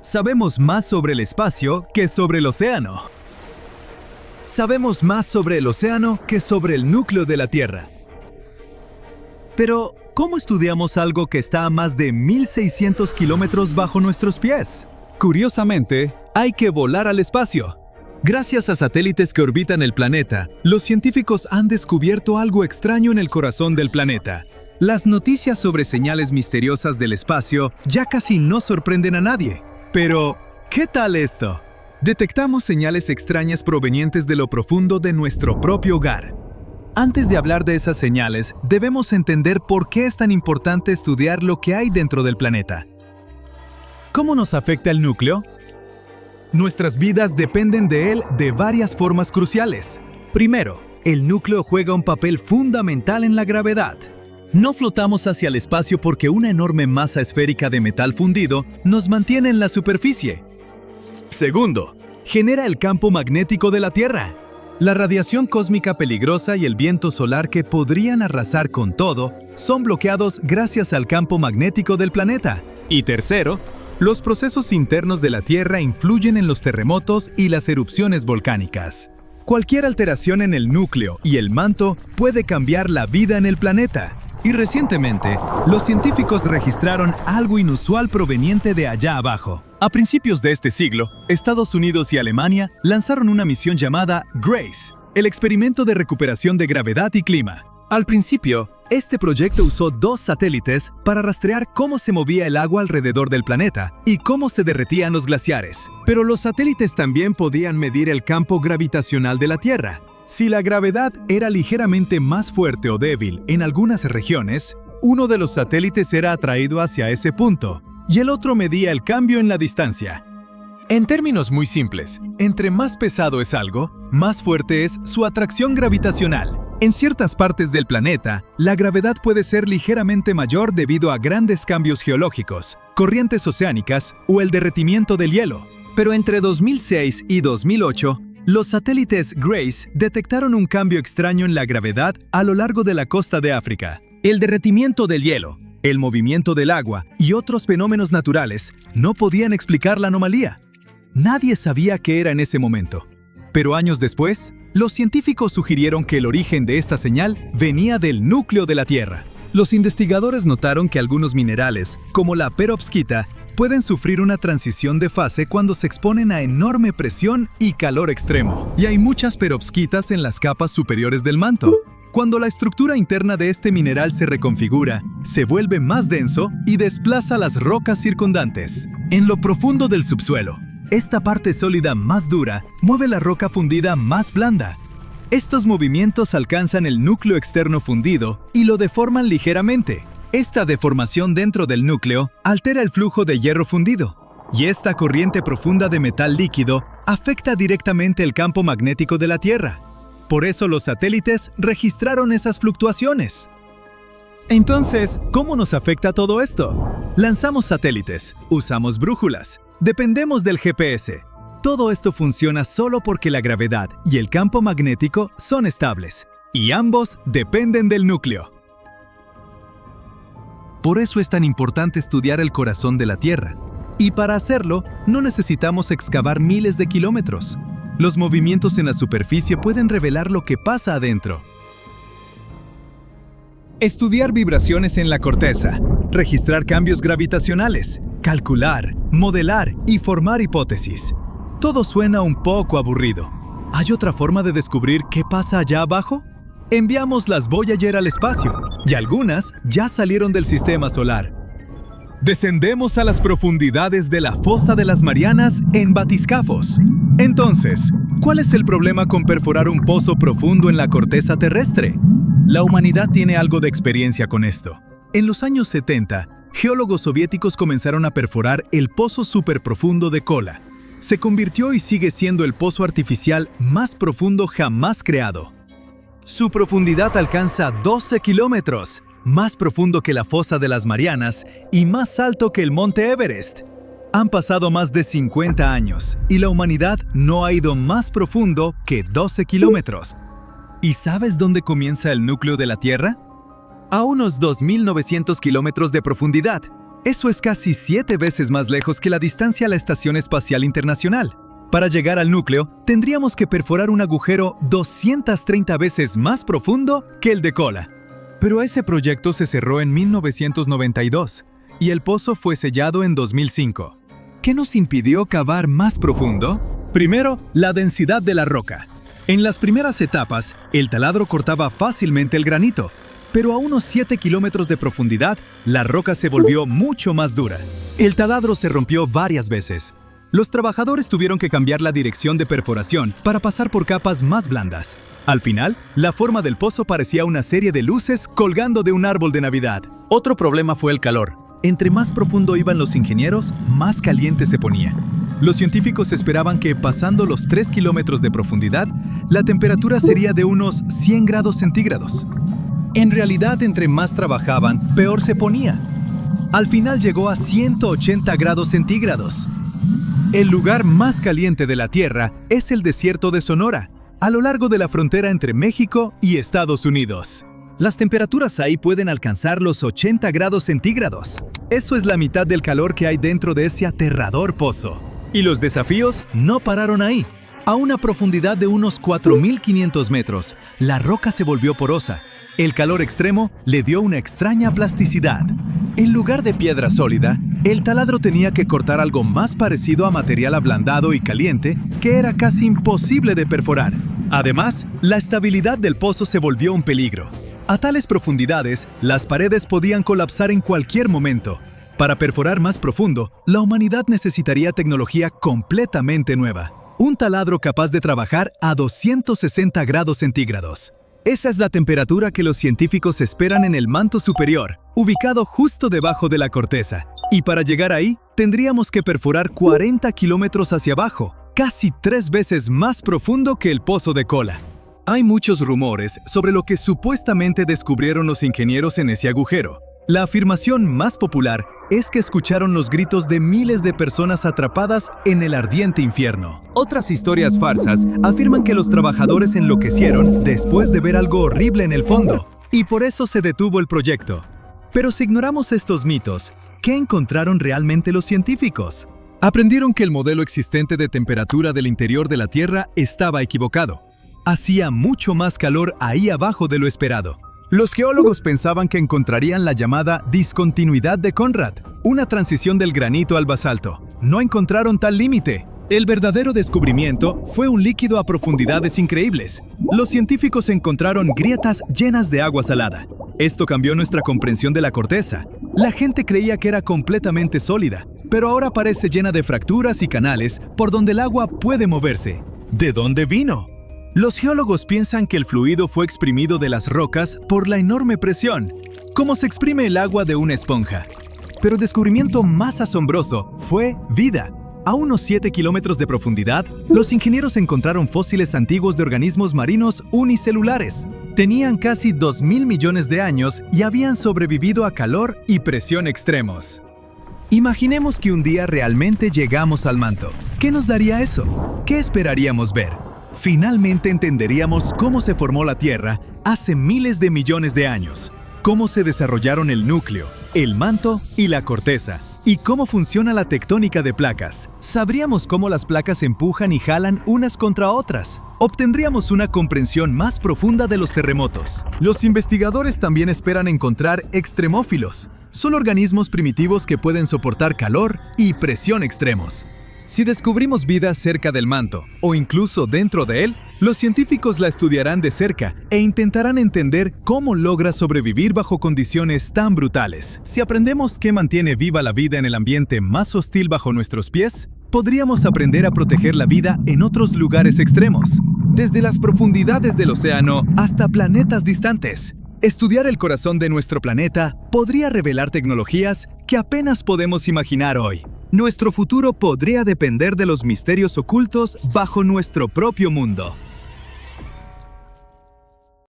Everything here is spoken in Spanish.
Sabemos más sobre el espacio que sobre el océano. Sabemos más sobre el océano que sobre el núcleo de la Tierra. Pero, ¿cómo estudiamos algo que está a más de 1.600 kilómetros bajo nuestros pies? Curiosamente, hay que volar al espacio. Gracias a satélites que orbitan el planeta, los científicos han descubierto algo extraño en el corazón del planeta. Las noticias sobre señales misteriosas del espacio ya casi no sorprenden a nadie. Pero, ¿qué tal esto? Detectamos señales extrañas provenientes de lo profundo de nuestro propio hogar. Antes de hablar de esas señales, debemos entender por qué es tan importante estudiar lo que hay dentro del planeta. ¿Cómo nos afecta el núcleo? Nuestras vidas dependen de él de varias formas cruciales. Primero, el núcleo juega un papel fundamental en la gravedad. No flotamos hacia el espacio porque una enorme masa esférica de metal fundido nos mantiene en la superficie. Segundo, genera el campo magnético de la Tierra. La radiación cósmica peligrosa y el viento solar que podrían arrasar con todo son bloqueados gracias al campo magnético del planeta. Y tercero, los procesos internos de la Tierra influyen en los terremotos y las erupciones volcánicas. Cualquier alteración en el núcleo y el manto puede cambiar la vida en el planeta. Y recientemente, los científicos registraron algo inusual proveniente de allá abajo. A principios de este siglo, Estados Unidos y Alemania lanzaron una misión llamada GRACE, el experimento de recuperación de gravedad y clima. Al principio, este proyecto usó 2 satélites para rastrear cómo se movía el agua alrededor del planeta y cómo se derretían los glaciares. Pero los satélites también podían medir el campo gravitacional de la Tierra. Si la gravedad era ligeramente más fuerte o débil en algunas regiones, uno de los satélites era atraído hacia ese punto y el otro medía el cambio en la distancia. En términos muy simples, entre más pesado es algo, más fuerte es su atracción gravitacional. En ciertas partes del planeta, la gravedad puede ser ligeramente mayor debido a grandes cambios geológicos, corrientes oceánicas o el derretimiento del hielo. Pero entre 2006 y 2008, los satélites GRACE detectaron un cambio extraño en la gravedad a lo largo de la costa de África. El derretimiento del hielo, el movimiento del agua y otros fenómenos naturales no podían explicar la anomalía. Nadie sabía qué era en ese momento. Pero años después, los científicos sugirieron que el origen de esta señal venía del núcleo de la Tierra. Los investigadores notaron que algunos minerales, como la perovskita, pueden sufrir una transición de fase cuando se exponen a enorme presión y calor extremo. Y hay muchas perovskitas en las capas superiores del manto. Cuando la estructura interna de este mineral se reconfigura, se vuelve más denso y desplaza las rocas circundantes. En lo profundo del subsuelo, esta parte sólida más dura mueve la roca fundida más blanda. Estos movimientos alcanzan el núcleo externo fundido y lo deforman ligeramente. Esta deformación dentro del núcleo altera el flujo de hierro fundido, y esta corriente profunda de metal líquido afecta directamente el campo magnético de la Tierra. Por eso los satélites registraron esas fluctuaciones. Entonces, ¿cómo nos afecta todo esto? Lanzamos satélites, usamos brújulas, dependemos del GPS. Todo esto funciona solo porque la gravedad y el campo magnético son estables, y ambos dependen del núcleo. Por eso es tan importante estudiar el corazón de la Tierra. Y para hacerlo, no necesitamos excavar miles de kilómetros. Los movimientos en la superficie pueden revelar lo que pasa adentro. Estudiar vibraciones en la corteza, registrar cambios gravitacionales, calcular, modelar y formar hipótesis. Todo suena un poco aburrido. ¿Hay otra forma de descubrir qué pasa allá abajo? Enviamos las Voyager al espacio, y algunas ya salieron del sistema solar. Descendemos a las profundidades de la fosa de las Marianas en batiscafos. Entonces, ¿cuál es el problema con perforar un pozo profundo en la corteza terrestre? La humanidad tiene algo de experiencia con esto. En los años 70, geólogos soviéticos comenzaron a perforar el pozo superprofundo de Kola. Se convirtió y sigue siendo el pozo artificial más profundo jamás creado. Su profundidad alcanza 12 kilómetros, más profundo que la fosa de las Marianas y más alto que el monte Everest. Han pasado más de 50 años y la humanidad no ha ido más profundo que 12 kilómetros. ¿Y sabes dónde comienza el núcleo de la Tierra? A unos 2.900 kilómetros de profundidad. Eso es casi 7 veces más lejos que la distancia a la Estación Espacial Internacional. Para llegar al núcleo, tendríamos que perforar un agujero 230 veces más profundo que el de Kola. Pero ese proyecto se cerró en 1992 y el pozo fue sellado en 2005. ¿Qué nos impidió cavar más profundo? Primero, la densidad de la roca. En las primeras etapas, el taladro cortaba fácilmente el granito, pero a unos 7 kilómetros de profundidad, la roca se volvió mucho más dura. El taladro se rompió varias veces. Los trabajadores tuvieron que cambiar la dirección de perforación para pasar por capas más blandas. Al final, la forma del pozo parecía una serie de luces colgando de un árbol de Navidad. Otro problema fue el calor. Entre más profundo iban los ingenieros, más caliente se ponía. Los científicos esperaban que, pasando los 3 kilómetros de profundidad, la temperatura sería de unos 100 grados centígrados. En realidad, entre más trabajaban, peor se ponía. Al final llegó a 180 grados centígrados. El lugar más caliente de la Tierra es el desierto de Sonora, a lo largo de la frontera entre México y Estados Unidos. Las temperaturas ahí pueden alcanzar los 80 grados centígrados. Eso es la mitad del calor que hay dentro de ese aterrador pozo. Y los desafíos no pararon ahí. A una profundidad de unos 4.500 metros, la roca se volvió porosa. El calor extremo le dio una extraña plasticidad. En lugar de piedra sólida, el taladro tenía que cortar algo más parecido a material ablandado y caliente que era casi imposible de perforar. Además, la estabilidad del pozo se volvió un peligro. A tales profundidades, las paredes podían colapsar en cualquier momento. Para perforar más profundo, la humanidad necesitaría tecnología completamente nueva. Un taladro capaz de trabajar a 260 grados centígrados. Esa es la temperatura que los científicos esperan en el manto superior, ubicado justo debajo de la corteza. Y para llegar ahí, tendríamos que perforar 40 kilómetros hacia abajo, casi 3 veces más profundo que el pozo de Kola. Hay muchos rumores sobre lo que supuestamente descubrieron los ingenieros en ese agujero. La afirmación más popular es que escucharon los gritos de miles de personas atrapadas en el ardiente infierno. Otras historias falsas afirman que los trabajadores enloquecieron después de ver algo horrible en el fondo, y por eso se detuvo el proyecto. Pero si ignoramos estos mitos, ¿qué encontraron realmente los científicos? Aprendieron que el modelo existente de temperatura del interior de la Tierra estaba equivocado. Hacía mucho más calor ahí abajo de lo esperado. Los geólogos pensaban que encontrarían la llamada discontinuidad de Conrad, una transición del granito al basalto. No encontraron tal límite. El verdadero descubrimiento fue un líquido a profundidades increíbles. Los científicos encontraron grietas llenas de agua salada. Esto cambió nuestra comprensión de la corteza. La gente creía que era completamente sólida, pero ahora parece llena de fracturas y canales por donde el agua puede moverse. ¿De dónde vino? Los geólogos piensan que el fluido fue exprimido de las rocas por la enorme presión, como se exprime el agua de una esponja. Pero el descubrimiento más asombroso fue vida. A unos 7 kilómetros de profundidad, los ingenieros encontraron fósiles antiguos de organismos marinos unicelulares. Tenían casi 2.000 millones de años y habían sobrevivido a calor y presión extremos. Imaginemos que un día realmente llegamos al manto. ¿Qué nos daría eso? ¿Qué esperaríamos ver? Finalmente entenderíamos cómo se formó la Tierra hace miles de millones de años, cómo se desarrollaron el núcleo, el manto y la corteza, y cómo funciona la tectónica de placas. Sabríamos cómo las placas empujan y jalan unas contra otras. Obtendríamos una comprensión más profunda de los terremotos. Los investigadores también esperan encontrar extremófilos. Son organismos primitivos que pueden soportar calor y presión extremos. Si descubrimos vida cerca del manto, o incluso dentro de él, los científicos la estudiarán de cerca e intentarán entender cómo logra sobrevivir bajo condiciones tan brutales. Si aprendemos qué mantiene viva la vida en el ambiente más hostil bajo nuestros pies, podríamos aprender a proteger la vida en otros lugares extremos, desde las profundidades del océano hasta planetas distantes. Estudiar el corazón de nuestro planeta podría revelar tecnologías que apenas podemos imaginar hoy. Nuestro futuro podría depender de los misterios ocultos bajo nuestro propio mundo.